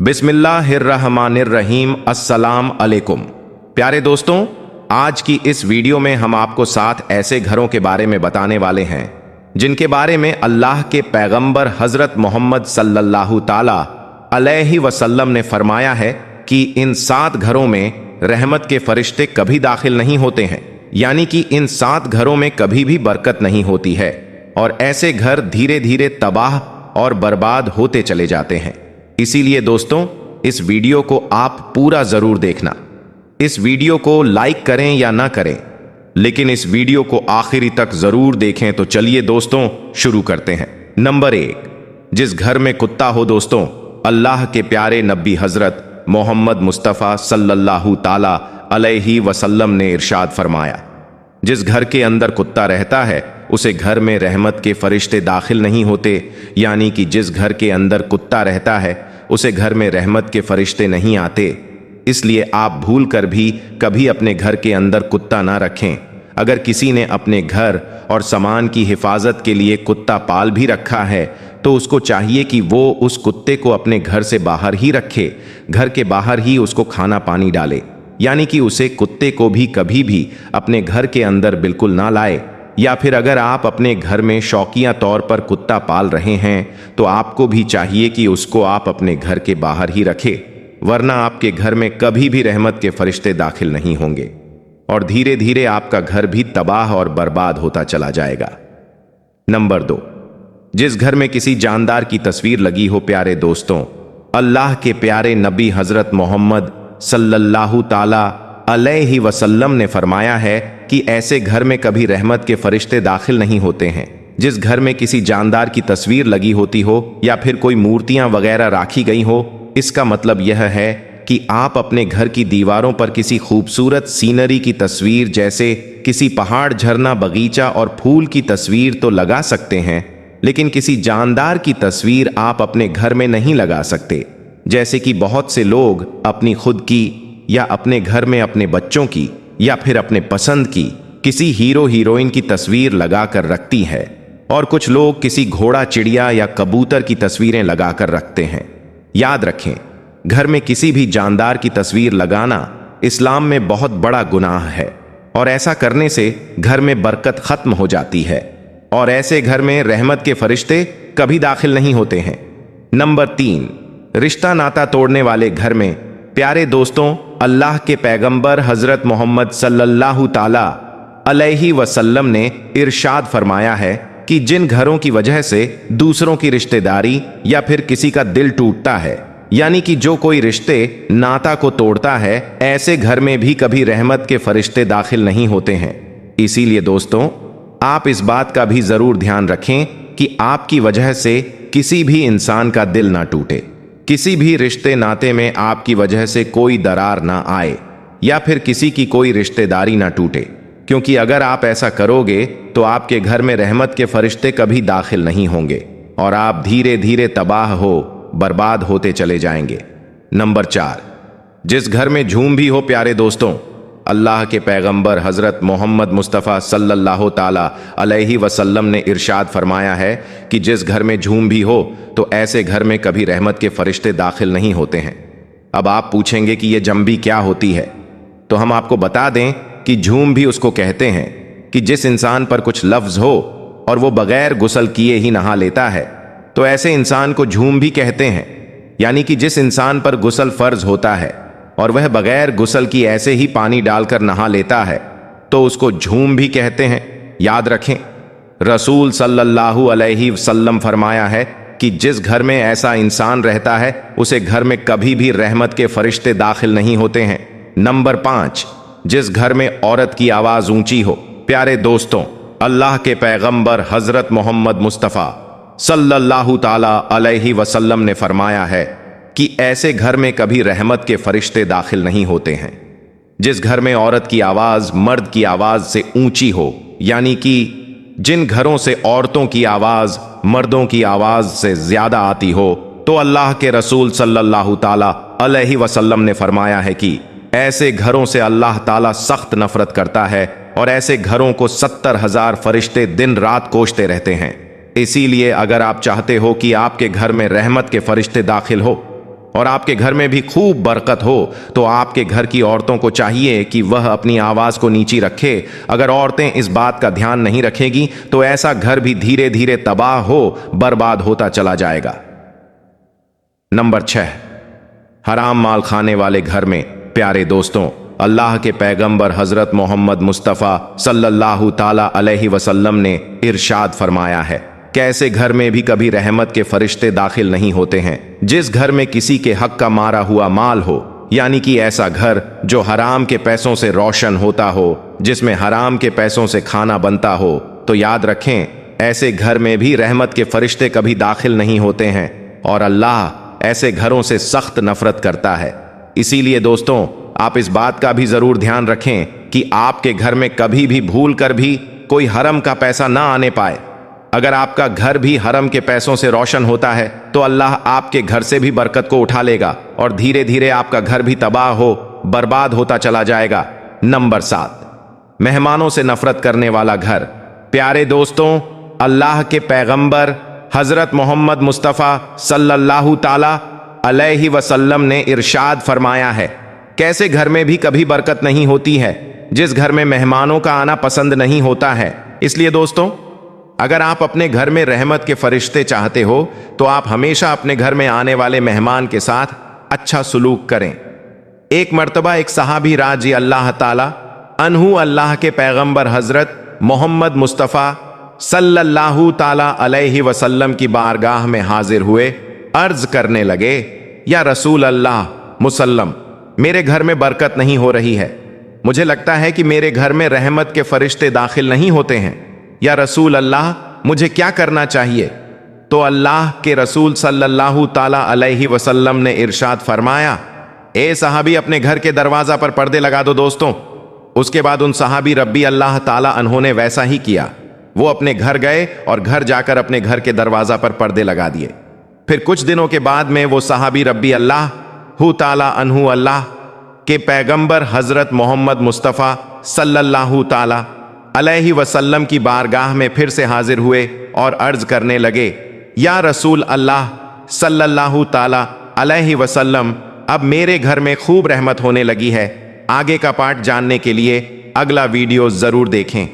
बिस्मिल्लाहिर्रहमानिर्रहीम। अस्सलाम अलैकुम। प्यारे दोस्तों, आज की इस वीडियो में हम आपको 7 ऐसे घरों के बारे में बताने वाले हैं जिनके बारे में अल्लाह के पैगंबर हजरत मोहम्मद सल्लल्लाहु ताला अलैहि वसल्लम ने फरमाया है कि इन 7 घरों में रहमत के फरिश्ते कभी दाखिल नहीं होते हैं, यानी कि इन 7 घरों में कभी भी बरकत नहीं होती है और ऐसे घर धीरे धीरे तबाह और बर्बाद होते चले जाते हैं। इसीलिए दोस्तों, इस वीडियो को आप पूरा जरूर देखना। इस वीडियो को लाइक करें या ना करें, लेकिन इस वीडियो को आखिरी तक जरूर देखें। तो चलिए दोस्तों, शुरू करते हैं। नंबर 1, जिस घर में कुत्ता हो। दोस्तों, अल्लाह के प्यारे नबी हजरत मोहम्मद मुस्तफ़ा सल्लल्लाहु ताला अलैहि वसल्लम ने इरशाद फरमाया, जिस घर के अंदर कुत्ता रहता है उसे घर में रहमत के फरिश्ते दाखिल नहीं होते, यानी कि जिस घर के अंदर कुत्ता रहता है उसे घर में रहमत के फरिश्ते नहीं आते। इसलिए आप भूल कर भी कभी अपने घर के अंदर कुत्ता ना रखें। अगर किसी ने अपने घर और सामान की हिफाजत के लिए कुत्ता पाल भी रखा है तो उसको चाहिए कि वो उस कुत्ते को अपने घर से बाहर ही रखे, घर के बाहर ही उसको खाना पानी डाले, यानी कि उसे कुत्ते को भी कभी भी अपने घर के अंदर बिल्कुल ना लाए। या फिर अगर आप अपने घर में शौकिया तौर पर कुत्ता पाल रहे हैं तो आपको भी चाहिए कि उसको आप अपने घर के बाहर ही रखें, वरना आपके घर में कभी भी रहमत के फरिश्ते दाखिल नहीं होंगे और धीरे धीरे आपका घर भी तबाह और बर्बाद होता चला जाएगा। नंबर 2, जिस घर में किसी जानदार की तस्वीर लगी हो। प्यारे दोस्तों, अल्लाह के प्यारे नबी हजरत मोहम्मद सल्लल्लाहु ताला अलैहि वसल्लम ने फरमाया है कि ऐसे घर में कभी रहमत के फरिश्ते दाखिल नहीं होते हैं। जिस घर में किसी जानदार की तस्वीर लगी होती हो या फिर कोई मूर्तियां वगैरह राखी गई हो, इसका मतलब यह है कि आप अपने घर की दीवारों पर किसी खूबसूरत सीनरी की तस्वीर, जैसे किसी पहाड़, झरना, बगीचा और फूल की तस्वीर तो लगा सकते हैं, लेकिन किसी जानदार की तस्वीर आप अपने घर में नहीं लगा सकते। जैसे कि बहुत से लोग अपनी खुद की या अपने घर में अपने बच्चों की या फिर अपने पसंद की किसी हीरो हीरोइन की तस्वीर लगाकर रखती है, और कुछ लोग किसी घोड़ा, चिड़िया या कबूतर की तस्वीरें लगाकर रखते हैं। याद रखें, घर में किसी भी जानदार की तस्वीर लगाना इस्लाम में बहुत बड़ा गुनाह है और ऐसा करने से घर में बरकत खत्म हो जाती है और ऐसे घर में रहमत के फरिश्ते कभी दाखिल नहीं होते हैं। नंबर 3, रिश्ता नाता तोड़ने वाले घर में। प्यारे दोस्तों, अल्लाह के पैगंबर हजरत मोहम्मद सल्लल्लाहु ताला अलैहि वसल्लम ने इरशाद फरमाया है कि जिन घरों की वजह से दूसरों की रिश्तेदारी या फिर किसी का दिल टूटता है, यानी कि जो कोई रिश्ते नाता को तोड़ता है, ऐसे घर में भी कभी रहमत के फरिश्ते दाखिल नहीं होते हैं। इसीलिए दोस्तों, आप इस बात का भी जरूर ध्यान रखें कि आपकी वजह से किसी भी इंसान का दिल ना टूटे, किसी भी रिश्ते नाते में आपकी वजह से कोई दरार ना आए या फिर किसी की कोई रिश्तेदारी ना टूटे, क्योंकि अगर आप ऐसा करोगे तो आपके घर में रहमत के फरिश्ते कभी दाखिल नहीं होंगे और आप धीरे धीरे तबाह हो, बर्बाद होते चले जाएंगे। नंबर 4, जिस घर में झूम भी हो। प्यारे दोस्तों, अल्लाह के पैगंबर हजरत मोहम्मद मुस्तफ़ा सल्लल्लाहु ताला अलैहि वसल्लम ने इरशाद फरमाया है कि जिस घर में झूम भी हो तो ऐसे घर में कभी रहमत के फरिश्ते दाखिल नहीं होते हैं। अब आप पूछेंगे कि यह जंबी क्या होती है, तो हम आपको बता दें कि झूम भी उसको कहते हैं कि जिस इंसान पर कुछ लफ्ज हो और वो बगैर गुस्ल किए ही नहा लेता है, तो ऐसे इंसान को झूम भी कहते हैं। यानी कि जिस इंसान पर गुस्ल फर्ज होता है और वह बगैर गुस्ल की ऐसे ही पानी डालकर नहा लेता है तो उसको झूम भी कहते हैं। याद रखें, रसूल सल्लल्लाहु अलैहि वसल्लम फरमाया है कि जिस घर में ऐसा इंसान रहता है उसे घर में कभी भी रहमत के फरिश्ते दाखिल नहीं होते हैं। नंबर 5, जिस घर में औरत की आवाज ऊंची हो। प्यारे दोस्तों, अल्लाह के पैगंबर हजरत मोहम्मद मुस्तफ़ा सल्लल्लाहु ताला अलैहि वसल्लम ने फरमाया है कि ऐसे घर में कभी रहमत के फरिश्ते दाखिल नहीं होते हैं। जिस घर में औरत की आवाज मर्द की आवाज से ऊंची हो, यानी कि जिन घरों से औरतों की आवाज मर्दों की आवाज से ज्यादा आती हो, तो अल्लाह के रसूल सल्लल्लाहु ताला अलैहि वसल्लम ने फरमाया है कि ऐसे घरों से अल्लाह ताला सख्त नफरत करता है और ऐसे घरों को 70,000 फरिश्ते दिन रात कोसते रहते हैं। इसीलिए अगर आप चाहते हो कि आपके घर में रहमत के फरिश्ते दाखिल हो और आपके घर में भी खूब बरकत हो, तो आपके घर की औरतों को चाहिए कि वह अपनी आवाज को नीची रखे। अगर औरतें इस बात का ध्यान नहीं रखेगी तो ऐसा घर भी धीरे धीरे तबाह हो, बर्बाद होता चला जाएगा। नंबर 6, हराम माल खाने वाले घर में। प्यारे दोस्तों, अल्लाह के पैगंबर हजरत मोहम्मद मुस्तफ़ा सल्लल्लाहु ताला अलैहि वसल्लम ने इरशाद फरमाया है, कैसे घर में भी कभी रहमत के फरिश्ते दाखिल नहीं होते हैं जिस घर में किसी के हक का मारा हुआ माल हो, यानी कि ऐसा घर जो हराम के पैसों से रोशन होता हो, जिसमें हराम के पैसों से खाना बनता हो। तो याद रखें, ऐसे घर में भी रहमत के फरिश्ते कभी दाखिल नहीं होते हैं और अल्लाह ऐसे घरों से सख्त नफरत करता है। इसीलिए दोस्तों, आप इस बात का भी जरूर ध्यान रखें कि आपके घर में कभी भी भूल कर भी कोई हरम का पैसा ना आने पाए। अगर आपका घर भी हरम के पैसों से रोशन होता है तो अल्लाह आपके घर से भी बरकत को उठा लेगा और धीरे धीरे आपका घर भी तबाह हो, बर्बाद होता चला जाएगा। नंबर 7, मेहमानों से नफरत करने वाला घर। प्यारे दोस्तों, अल्लाह के पैगंबर हजरत मोहम्मद मुस्तफ़ा सल्लल्लाहु ताला अलैहि वसल्लम ने इरशाद फरमाया है, कैसे घर में भी कभी बरकत नहीं होती है जिस घर में मेहमानों का आना पसंद नहीं होता है। इसलिए दोस्तों, अगर आप अपने घर में रहमत के फरिश्ते चाहते हो तो आप हमेशा अपने घर में आने वाले मेहमान के साथ अच्छा सुलूक करें। एक मर्तबा एक सहाबी राजी अल्लाह ताला अन्हु अल्लाह के पैगंबर हजरत मोहम्मद मुस्तफ़ा सल्लल्लाहु ताला अलैहि वसल्लम की बारगाह में हाजिर हुए। अर्ज करने लगे, या रसूल अल्लाह मुसल्लम, मेरे घर में बरकत नहीं हो रही है। मुझे लगता है कि मेरे घर में रहमत के फरिश्ते दाखिल नहीं होते हैं। या रसूल अल्लाह, मुझे क्या करना चाहिए? तो अल्लाह के रसूल सल्लल्लाहु ताला अलैहि वसल्लम ने इरशाद फरमाया, ए सहाबी, अपने घर के दरवाजा पर पर्दे लगा दो। दोस्तों, उसके बाद उन सहाबी रब्बी अल्लाह ताला अन्होंने वैसा ही किया। वो अपने घर गए और घर जाकर अपने घर के दरवाजा पर पर्दे लगा दिए। फिर कुछ दिनों के बाद में वो सहाबी रब्बी अल्लाह ताला अन्हु अल्लाह के पैगंबर हजरत मोहम्मद मुस्तफ़ा सल्लल्लाहु ताला अलैहि वसल्लम की बारगाह में फिर से हाजिर हुए और अर्ज करने लगे, या रसूल अल्लाह सल्लल्लाहु ताला अलैहि वसल्लम, अब मेरे घर में खूब रहमत होने लगी है। आगे का पार्ट जानने के लिए अगला वीडियो जरूर देखें।